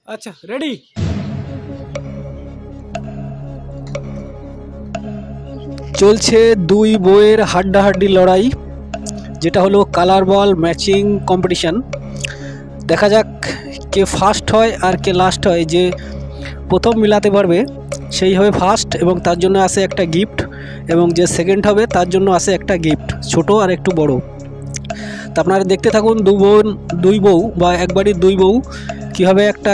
আচ্ছা রেডি। চলছে দুই বইয়ের হাড্ডাহাড্ডি লড়াই, যেটা হলো কালার বল ম্যাচিং কম্পিটিশান। দেখা যাক কে ফার্স্ট হয় আর কে লাস্ট হয়। যে প্রথম মিলাতে পারবে সেই হবে ফার্স্ট, এবং তার জন্য আসে একটা গিফট, এবং যে সেকেন্ড হবে তার জন্য আসে একটা গিফট, ছোট আর একটু বড়। তা আপনারা দেখতে থাকুন দুই বউ বা এক বাড়ির দুই বউ কীভাবে একটা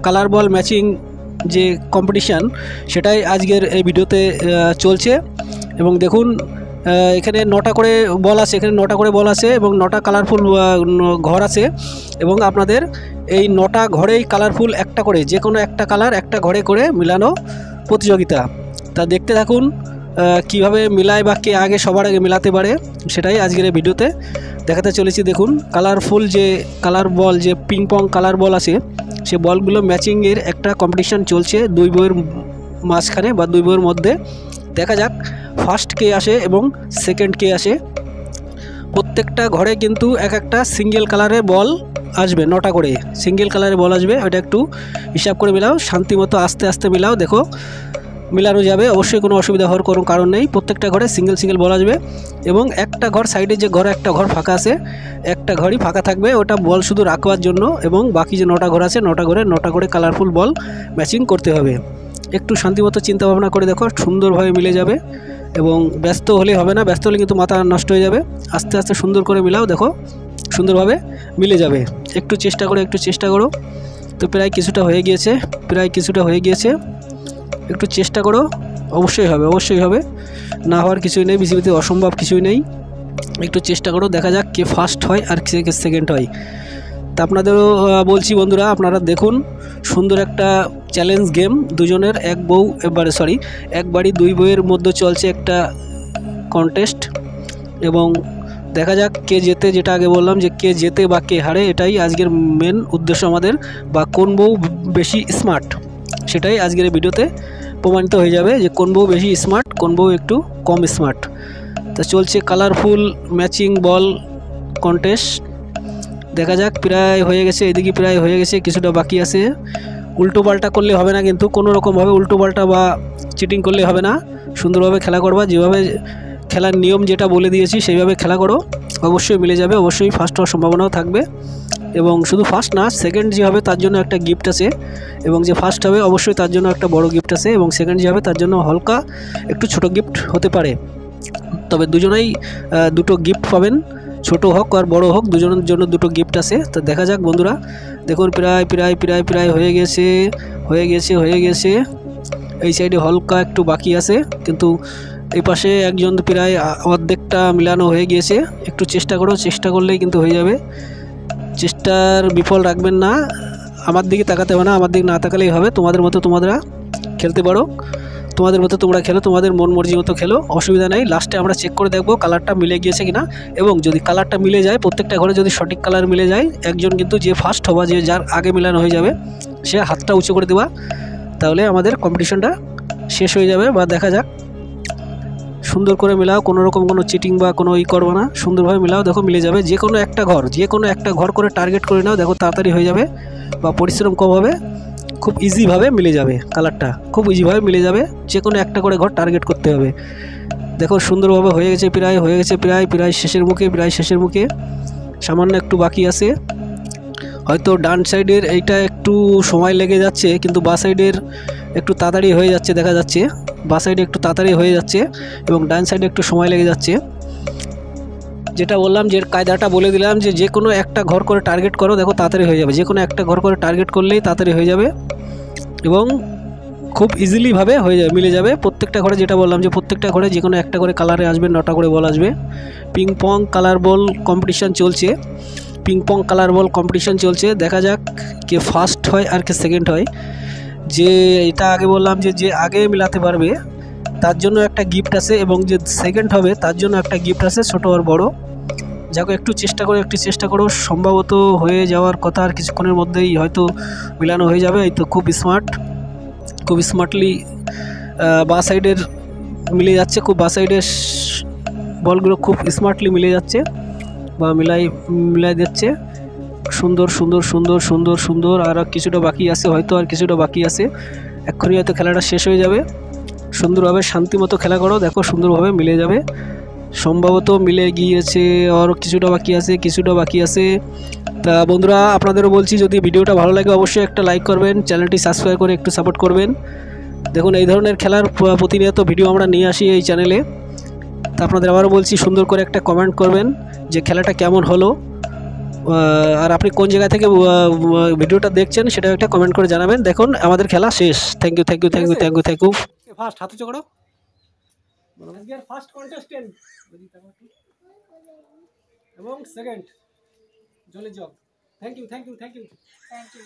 কালার বল ম্যাচিং যে কম্পিটিশান সেটাই আজকের এই ভিডিওতে চলছে। এবং দেখুন এখানে 9টা করে বল আছে, এবং 9টা কালারফুল ঘর আছে, এবং আপনাদের এই 9টা ঘরেই কালারফুল একটা করে, যে কোনো একটা কালার একটা ঘরে করে মিলানো প্রতিযোগিতা। তা দেখতে থাকুন কিভাবে মিলায় বা কে আগে সবার আগে মিলাতে পারে, সেটাই আজকের এই ভিডিওতে দেখাতে চলেছি। দেখুন কালারফুল যে কালার বল, যে পিং পং কালার বল আছে, সে বলগুলো ম্যাচিংয়ের একটা কম্পিটিশান চলছে দুই বইয়ের মাঝখানে বা দুই বইয়ের মধ্যে। দেখা যাক ফার্স্ট কে আসে এবং সেকেন্ড কে আসে। প্রত্যেকটা ঘরে কিন্তু এক একটা সিঙ্গেল কালারের বল আসবে, 9টা করে সিঙ্গেল কালারের বল আসবে। ওটা একটু হিসাব করে মিলাও, শান্তি মতো আস্তে আস্তে মিলাও, দেখো মিলানো যাবে, অবশ্যই কোনো অসুবিধা হওয়ার কোনো কারণ নেই। প্রত্যেকটা ঘরে সিঙ্গেল বল আসবে, এবং একটা ঘর সাইডে যে ঘরে একটা ঘর ফাঁকা আছে, একটা ঘরই ফাঁকা থাকবে, ওটা বল শুধু রাখবার জন্য। এবং বাকি যে 9টা ঘর আছে, 9টা ঘরে 9টা করে কালারফুল বল ম্যাচিং করতে হবে। একটু শান্তিমতো চিন্তা ভাবনা করে দেখো, সুন্দরভাবে মিলে যাবে। এবং ব্যস্ত হলে হবে না, ব্যস্ত হলে কিন্তু মাথা নষ্ট হয়ে যাবে। আস্তে আস্তে সুন্দর করে মিলাও, দেখো সুন্দরভাবে মিলে যাবে। একটু চেষ্টা করো। তো প্রায় কিছুটা হয়ে গিয়েছে, একটু চেষ্টা করো, অবশ্যই হবে, না হওয়ার কিছুই নেই, পৃথিবীতে অসম্ভব কিছুই নেই। একটু চেষ্টা করো, দেখা যাক কে ফার্স্ট হয় আর কে সেকেন্ড হয়। তা আপনাদেরও বলছি বন্ধুরা, আপনারা দেখুন সুন্দর একটা চ্যালেঞ্জ গেম, দুজনের এক বাড়ি দুই বইয়ের মধ্যে চলছে একটা কন্টেস্ট। এবং দেখা যাক কে জেতে, যেটা আগে বললাম যে কে জেতে বা কে হারে, এটাই আজকের মেন উদ্দেশ্য আমাদের। বা কোন বউ বেশি স্মার্ট, সেটাই আজকের ভিডিওতে প্রমাণিত হয়ে যাবে যে কোন বউ বেশি স্মার্ট, কোন বউ একটু কম স্মার্ট। তা চলছে কালারফুল ম্যাচিং বল কন্টেস্ট। দেখা যাক, প্রায় হয়ে গেছে, এদিকে প্রায় হয়ে গেছে, কিছুটা বাকি আছে। উল্টো পাল্টা করলে হবে না, কিন্তু কোনো রকমভাবে উল্টো পাল্টা বা চিটিং করলে হবে না। সুন্দরভাবে খেলা করবা, যেভাবে খেলার নিয়ম যেটা বলে দিয়েছি সেইভাবে খেলা করো, অবশ্যই মিলে যাবে, অবশ্যই ফার্স্ট হওয়ার সম্ভাবনাও থাকবে। এবং শুধু ফার্স্ট না, সেকেন্ড যে হবে তার জন্য একটা গিফট আছে, এবং যে ফার্স্ট হবে অবশ্যই তার জন্য একটা বড় গিফট আছে, এবং সেকেন্ড যে হবে তার জন্য হালকা একটু ছোট গিফট হতে পারে। তবে দুজনেই দুটো গিফট পাবেন, ছোট হোক আর বড় হোক, দুজনের জন্য দুটো গিফট আছে। তো দেখা যাক বন্ধুরা, দেখুন প্রায় হয়ে গেছে। এই সাইডে হালকা একটু বাকি আছে, কিন্তু এই পাশে একজন প্রায় অর্ধেকটা মিলানো হয়ে গিয়েছে। একটু চেষ্টা করলেই কিন্তু হয়ে যাবে। চেষ্টার বিফল রাখবেন না, আমার দিকে তাকাতে হবে না, আমার দিকে না তাকালেই হবে। তোমাদের মতো তোমরা খেলতে পারো, তোমরা খেলো, তোমাদের মন মর্জি মতো খেলো, অসুবিধা নেই। লাস্টে আমরা চেক করে দেখবো কালারটা মিলে গিয়েছে কিনা। এবং যদি কালারটা মিলে যায়, প্রত্যেকটা ঘরে যদি সঠিক কালার মিলে যায়, একজন কিন্তু যে ফার্স্ট হবা, যে যার আগে মিলানো হয়ে যাবে, সে হাতটা উঁচু করে দেওয়া, তাহলে আমাদের কম্পিটিশনটা শেষ হয়ে যাবে। বা দেখা যাক, সুন্দর করে মিলাও, কোনো রকম কোনো চিটিং বা কোনো করবো না, সুন্দরভাবে মিলাও, দেখো মিলে যাবে। যে কোনো একটা ঘর করে টার্গেট করে নাও, দেখো তাড়াতাড়ি হয়ে যাবে, বা পরিশ্রম কম হবে, খুব ইজিভাবে মিলে যাবে। কালারটা খুব ইজিভাবে মিলে যাবে, যে কোনো একটা করে ঘর টার্গেট করতে হবে। দেখো সুন্দরভাবে হয়ে গেছে, প্রায় শেষের মুখে, সামান্য একটু বাকি আছে। হয়তো ডান সাইডের এইটা একটু সময় লেগে যাচ্ছে, কিন্তু বাঁ সাইডের একটু তাড়াতাড়ি হয়ে যাচ্ছে, দেখা যাচ্ছে বাঁ সাইডে একটু তাড়াতাড়ি হয়ে যাচ্ছে, এবং ডান সাইডে একটু সময় লেগে যাচ্ছে। যেটা বললাম, যে কায়দাটা বলে দিলাম, যে কোনো একটা ঘর করে টার্গেট করো, দেখো তাড়াতাড়ি হয়ে যাবে। যে কোনো একটা ঘর করে টার্গেট করলেই তাড়াতাড়ি হয়ে যাবে, এবং খুব ইজিলিভাবে হয়ে যাবে, মিলে যাবে। প্রত্যেকটা ঘরে যেটা বললাম, যে প্রত্যেকটা ঘরে যে কোনো একটা করে কালারে আসবে, 9টা করে বল আসবে। পিং পং কালার বল কম্পিটিশান চলছে, দেখা যাক কে ফার্স্ট হয় আর কে সেকেন্ড হয়। যে এটা আগে বললাম, যে আগে মিলাতে পারবে তার জন্য একটা গিফট আছে, এবং যে সেকেন্ড হবে তার জন্য একটা গিফট আছে, ছোটো আর বড়। যাকে একটু চেষ্টা করো, সম্ভবত হয়ে যাওয়ার কথা, আর কিছুক্ষণের মধ্যেই হয়তো মিলানো হয়ে যাবে। এই তো খুব স্মার্টলি বাঁ সাইডের মিলে যাচ্ছে, বাঁ সাইডের বলগুলো খুব স্মার্টলি মিলে যাচ্ছে, বা মিলাই দিচ্ছে। সুন্দর সুন্দর সুন্দর সুন্দর সুন্দর। আর কিছুটা বাকি আছে, হয়তো আর কিছুটা বাকি আছে, এক্ষুনি হয়তো খেলাটা শেষ হয়ে যাবে। সুন্দরভাবে শান্তি মতো খেলা করো, দেখো সুন্দরভাবে মিলে যাবে, সম্ভবত মিলে গিয়েছে। আর কিছুটা বাকি আছে, কিছুটা বাকি আছে। তা বন্ধুরা আপনাদেরও বলছি, যদি ভিডিওটা ভালো লাগে অবশ্যই একটা লাইক করবেন, চ্যানেলটি সাবস্ক্রাইব করে একটু সাপোর্ট করবেন। দেখুন এই ধরনের খেলার প্রতিনিয়ত ভিডিও আমরা নিয়ে আসি এই চ্যানেলে। তা আপনাদের আবারও বলছি, সুন্দর করে একটা কমেন্ট করবেন যে খেলাটা কেমন হলো, আর আপনি কোন জায়গা থেকে ভিডিওটা দেখছেন সেটা একটা কমেন্ট করে জানাবেন। দেখুন আমাদের খেলা শেষ। Thank you thank you thank you thank you thank you. First হাতে চকড়ো, ফার্স্ট কন্টেস্টেন্ট এবং সেকেন্ড জলে জগ। Thank you thank you thank you thank you.